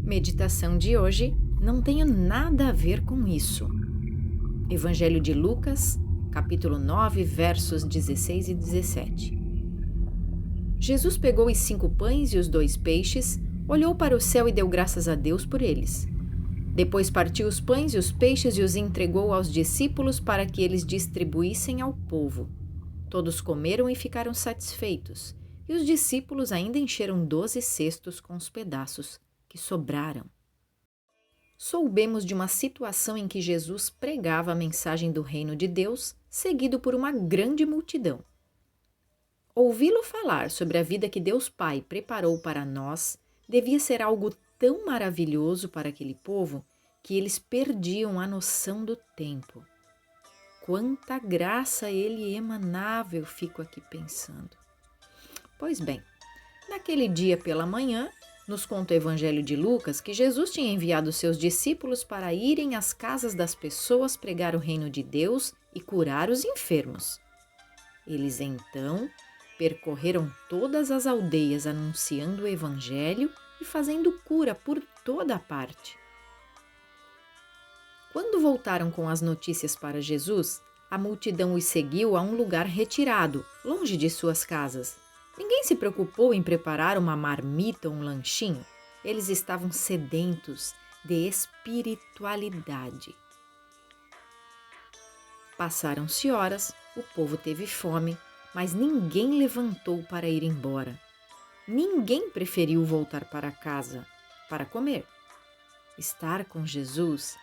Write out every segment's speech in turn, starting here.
Meditação de hoje: não tenho nada a ver com isso. Evangelho de Lucas, capítulo 9, versos 16 e 17. Jesus pegou os 5 pães e os 2 peixes, olhou para o céu e deu graças a Deus por eles. Depois partiu os pães e os peixes e os entregou aos discípulos para que eles distribuíssem ao povo. Todos comeram e ficaram satisfeitos, e os discípulos ainda encheram 12 cestos com os pedaços que sobraram. Soubemos de uma situação em que Jesus pregava a mensagem do reino de Deus, seguido por uma grande multidão. Ouvi-lo falar sobre a vida que Deus Pai preparou para nós devia ser algo tão maravilhoso para aquele povo que eles perdiam a noção do tempo. Quanta graça ele emanava, eu fico aqui pensando. Pois bem, naquele dia pela manhã, nos conta o Evangelho de Lucas que Jesus tinha enviado seus discípulos para irem às casas das pessoas pregar o reino de Deus e curar os enfermos. Eles então percorreram todas as aldeias anunciando o Evangelho e fazendo cura por toda a parte. Quando voltaram com as notícias para Jesus, a multidão os seguiu a um lugar retirado, longe de suas casas. Ninguém se preocupou em preparar uma marmita ou um lanchinho. Eles estavam sedentos de espiritualidade. Passaram-se horas, o povo teve fome, mas ninguém levantou para ir embora. Ninguém preferiu voltar para casa para comer. Estar com Jesus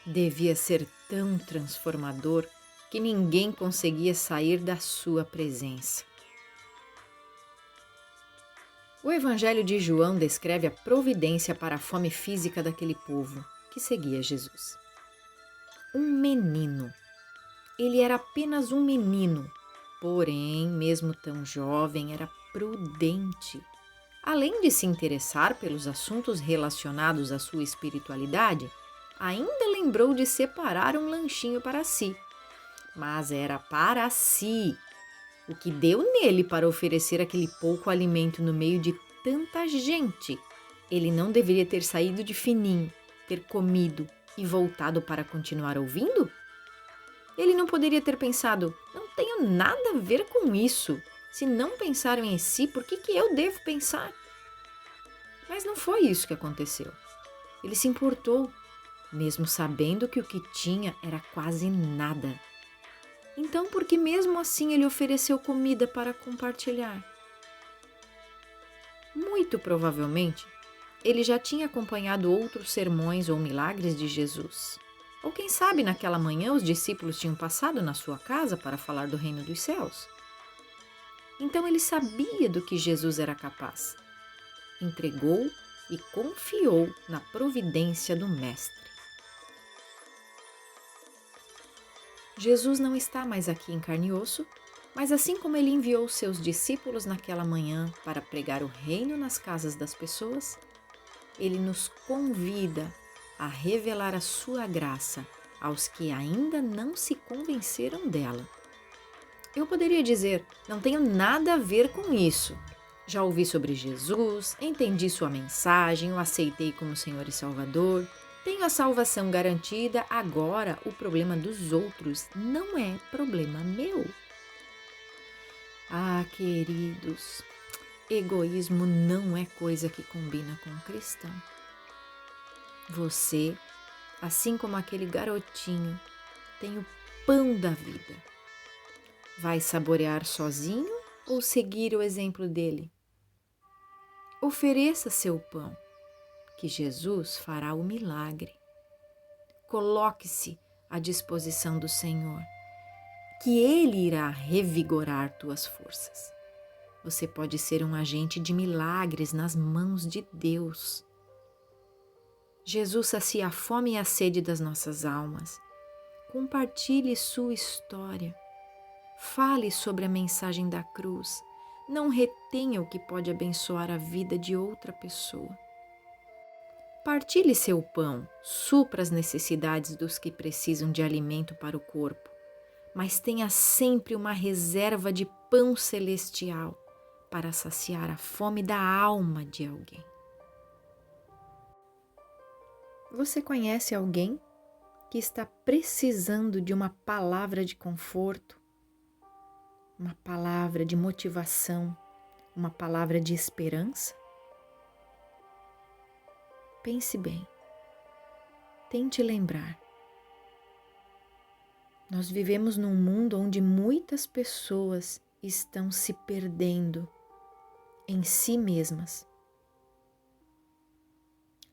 devia ser tão transformador que ninguém conseguia sair da sua presença. O Evangelho de João descreve a providência para a fome física daquele povo que seguia Jesus. Um menino. Ele era apenas um menino, porém, mesmo tão jovem, era prudente. Além de se interessar pelos assuntos relacionados à sua espiritualidade, ainda lembrou de separar um lanchinho para si. Mas era para si. O que deu nele para oferecer aquele pouco alimento no meio de tanta gente? Ele não deveria ter saído de fininho, ter comido e voltado para continuar ouvindo? Ele não poderia ter pensado, não tenho nada a ver com isso. Se não pensaram em si, por que eu devo pensar? Mas não foi isso que aconteceu. Ele se importou, mesmo sabendo que o que tinha era quase nada. Então, por que mesmo assim ele ofereceu comida para compartilhar? Muito provavelmente, ele já tinha acompanhado outros sermões ou milagres de Jesus. Ou quem sabe naquela manhã os discípulos tinham passado na sua casa para falar do reino dos céus. Então ele sabia do que Jesus era capaz. Entregou e confiou na providência do Mestre. Jesus não está mais aqui em carne e osso, mas assim como ele enviou seus discípulos naquela manhã para pregar o reino nas casas das pessoas, ele nos convida a revelar a sua graça aos que ainda não se convenceram dela. Eu poderia dizer, não tenho nada a ver com isso. Já ouvi sobre Jesus, entendi sua mensagem, o aceitei como Senhor e Salvador. Tenho a salvação garantida, agora o problema dos outros não é problema meu. Ah, queridos, egoísmo não é coisa que combina com um cristão. Você, assim como aquele garotinho, tem o pão da vida. Vai saborear sozinho ou seguir o exemplo dele? Ofereça seu pão, que Jesus fará o milagre. Coloque-se à disposição do Senhor, que Ele irá revigorar tuas forças. Você pode ser um agente de milagres nas mãos de Deus. Jesus sacia a fome e a sede das nossas almas. Compartilhe sua história. Fale sobre a mensagem da cruz. Não retenha o que pode abençoar a vida de outra pessoa. Partilhe seu pão, supra as necessidades dos que precisam de alimento para o corpo, mas tenha sempre uma reserva de pão celestial para saciar a fome da alma de alguém. Você conhece alguém que está precisando de uma palavra de conforto, uma palavra de motivação, uma palavra de esperança? Pense bem, tente lembrar. Nós vivemos num mundo onde muitas pessoas estão se perdendo em si mesmas.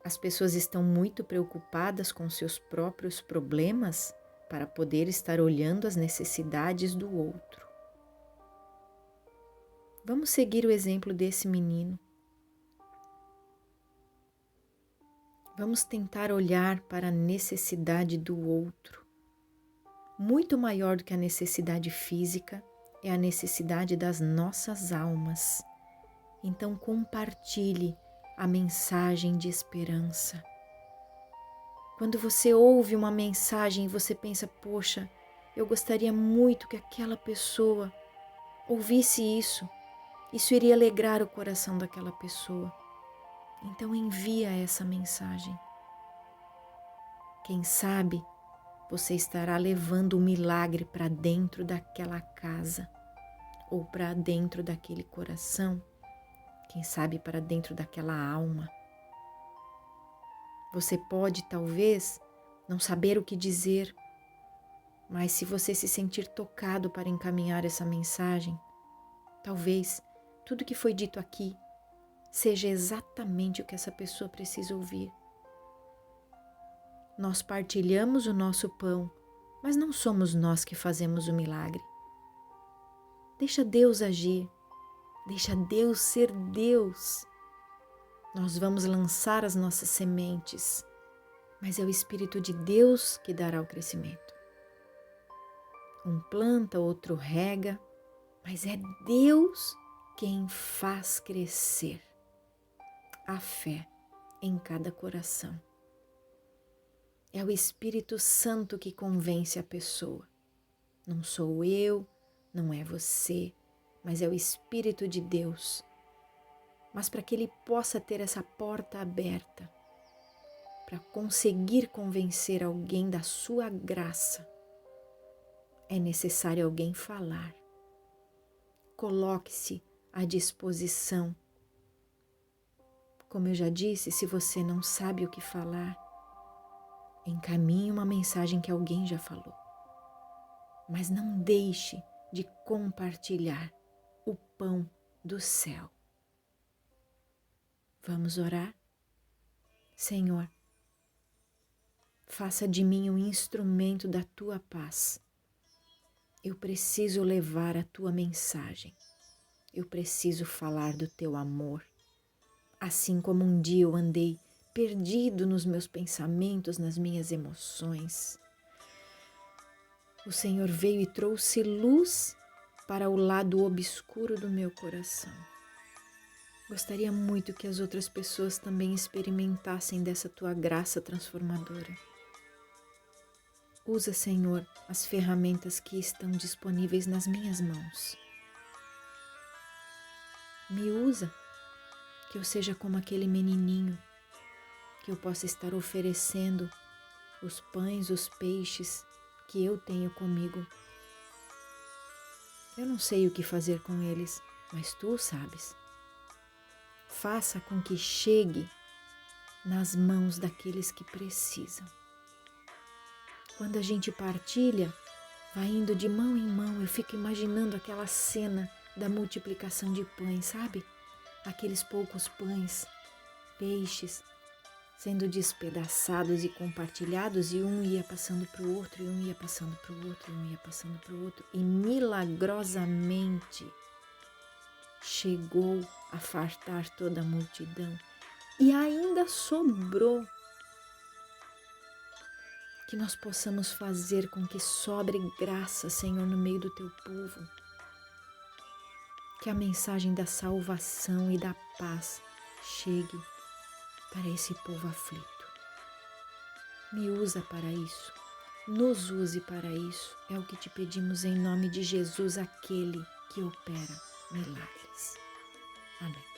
As pessoas estão muito preocupadas com seus próprios problemas para poder estar olhando as necessidades do outro. Vamos seguir o exemplo desse menino. Vamos tentar olhar para a necessidade do outro. Muito maior do que a necessidade física é a necessidade das nossas almas. Então compartilhe a mensagem de esperança. Quando você ouve uma mensagem e você pensa, poxa, eu gostaria muito que aquela pessoa ouvisse isso. Isso iria alegrar o coração daquela pessoa. Então envia essa mensagem. Quem sabe você estará levando um milagre para dentro daquela casa ou para dentro daquele coração, quem sabe para dentro daquela alma. Você pode talvez não saber o que dizer, mas se você se sentir tocado para encaminhar essa mensagem, talvez tudo que foi dito aqui seja exatamente o que essa pessoa precisa ouvir. Nós partilhamos o nosso pão, mas não somos nós que fazemos o milagre. Deixa Deus agir, deixa Deus ser Deus. Nós vamos lançar as nossas sementes, mas é o Espírito de Deus que dará o crescimento. Um planta, outro rega, mas é Deus quem faz crescer a fé em cada coração. É o Espírito Santo que convence a pessoa. Não sou eu, não é você, mas é o Espírito de Deus. Mas para que ele possa ter essa porta aberta, para conseguir convencer alguém da sua graça, é necessário alguém falar. Coloque-se à disposição. Como eu já disse, se você não sabe o que falar, encaminhe uma mensagem que alguém já falou. Mas não deixe de compartilhar o pão do céu. Vamos orar? Senhor, faça de mim um instrumento da tua paz. Eu preciso levar a tua mensagem. Eu preciso falar do teu amor. Assim como um dia eu andei perdido nos meus pensamentos, nas minhas emoções, o Senhor veio e trouxe luz para o lado obscuro do meu coração. Gostaria muito que as outras pessoas também experimentassem dessa tua graça transformadora. Usa, Senhor, as ferramentas que estão disponíveis nas minhas mãos. Me usa, que eu seja como aquele menininho, que eu possa estar oferecendo os pães, os peixes que eu tenho comigo. Eu não sei o que fazer com eles, mas tu sabes. Faça com que chegue nas mãos daqueles que precisam. Quando a gente partilha, vai indo de mão em mão, eu fico imaginando aquela cena da multiplicação de pães, sabe? Aqueles poucos pães, peixes, sendo despedaçados e compartilhados, e um ia passando para o outro, e um ia passando para o outro, e um ia passando para o outro, e milagrosamente chegou a fartar toda a multidão, e ainda sobrou. Que nós possamos fazer com que sobre graça, Senhor, no meio do teu povo. Que a mensagem da salvação e da paz chegue para esse povo aflito. Me usa para isso, nos use para isso. É o que te pedimos em nome de Jesus, aquele que opera milagres. Amém.